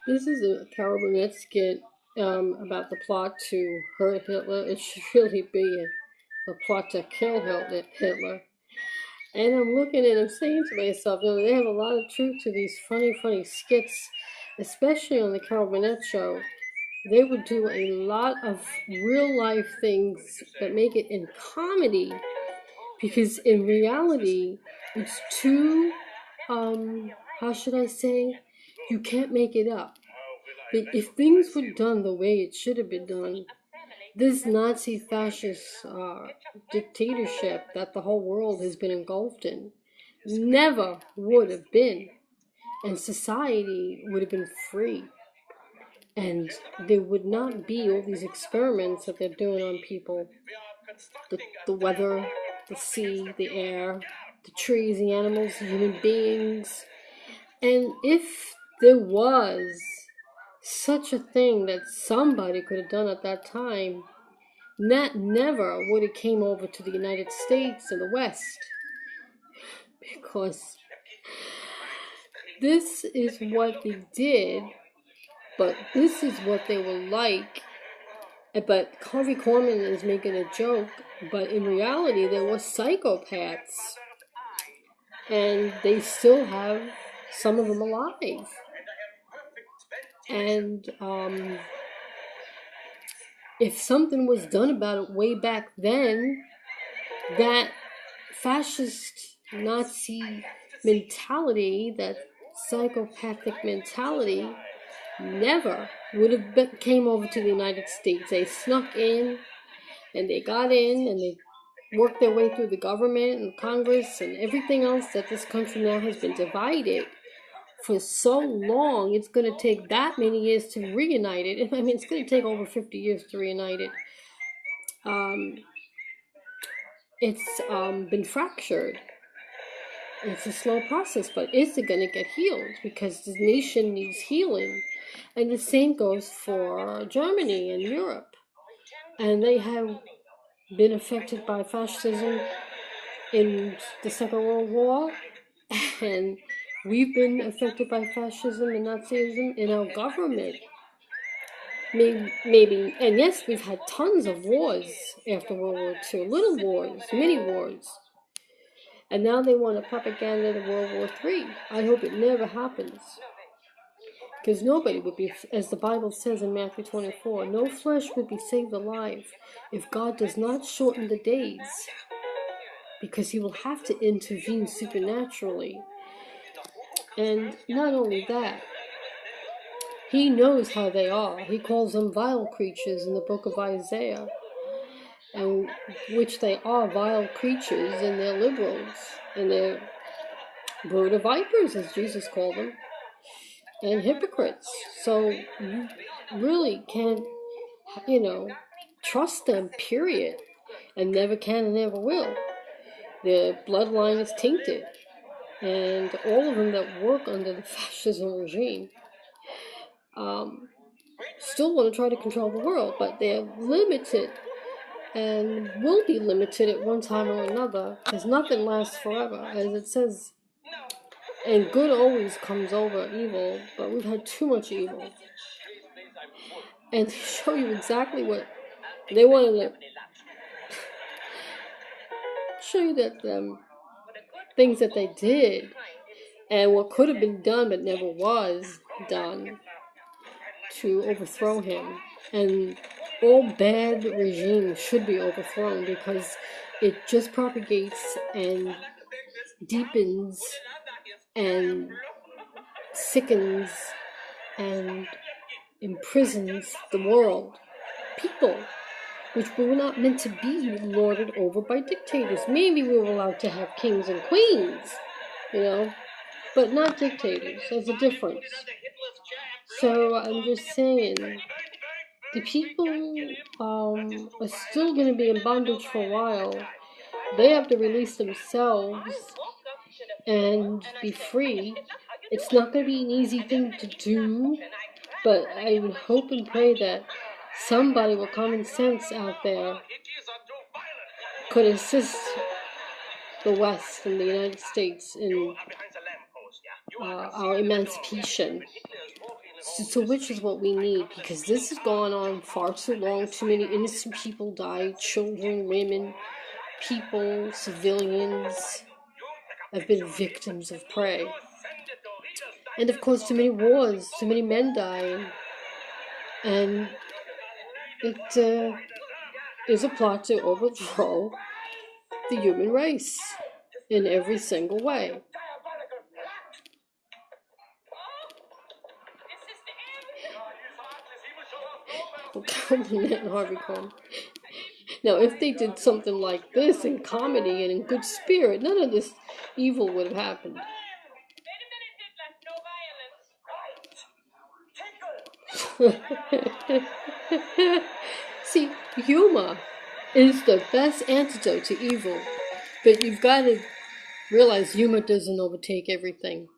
This is a terrible net skit about the plot to hurt Hitler. It should really be a plot to kill Hitler. And I'm looking and I'm saying to myself, they have a lot of truth to these funny skits, especially on the Carol Burnett show. They would do a lot of real life things but make it in comedy, because in reality, it's too, how should I say, you can't make it up. But if things were done the way it should have been done, this Nazi fascist dictatorship that the whole world has been engulfed in never would have been. And society would have been free. And there would not be all these experiments that they're doing on people. The weather, the sea, the air, the trees, the animals, the human beings. And if there was such a thing that somebody could have done at that time, that never would have came over to the United States or the West, because this is what they did, but this is what they were like. But Harvey Korman is making a joke, but in reality they were psychopaths, and they still have some of them alive. And if something was done about it way back then, that fascist Nazi mentality, that psychopathic mentality, never would have came over to the United States. They snuck in, and they got in, and they worked their way through the government and Congress and everything else, that this country now has been divided for so long. It's going to take that many years to reunite it. I mean, it's going to take over 50 years to reunite it. It's been fractured. It's a slow process, but is it going to get healed? Because the nation needs healing. And the same goes for Germany and Europe. And they have been affected by fascism in the Second World War. And we've been affected by fascism and Nazism in our government. Maybe, and yes, we've had tons of wars after World War II, little wars, mini wars. And now they want to propaganda to World War III. I hope it never happens. Because nobody would be, as the Bible says in Matthew 24, no flesh would be saved alive if God does not shorten the days. Because he will have to intervene supernaturally. And not only that, he knows how they are. He calls them vile creatures in the book of Isaiah. And which they are vile creatures, and they're liberals, and they're brood of vipers, as Jesus called them, and hypocrites. So you really can't, trust them, period, and never can and never will. Their bloodline is tainted, and all of them that work under the fascism regime still want to try to control the world, but they're limited and will be limited at one time or another, because nothing lasts forever, as it says. And good always comes over evil, but we've had too much evil. And to show you exactly what they wanted to show you, that things that they did and what could have been done but never was done to overthrow him. And all bad regimes should be overthrown, because it just propagates and deepens and sickens and imprisons the world. People, which we were not meant to be lorded over by dictators. Maybe we were allowed to have kings and queens, but not dictators. There's a difference. So I'm just saying, the people are still going to be in bondage for a while. They have to release themselves and be free. It's not going to be an easy thing to do, but I would hope and pray that somebody with common sense out there could assist the West and the United States in our emancipation. So which is what we need, because this has gone on far too long. Too many innocent people died, children, women, people, civilians have been victims of prey. And of course, too many wars, too many men dying. And it is a plot to overthrow the human race in every single way. Harvey Korman. Now, if they did something like this in comedy and in good spirit, none of this evil would have happened. See, humor is the best antidote to evil, but you've got to realize humor doesn't overtake everything.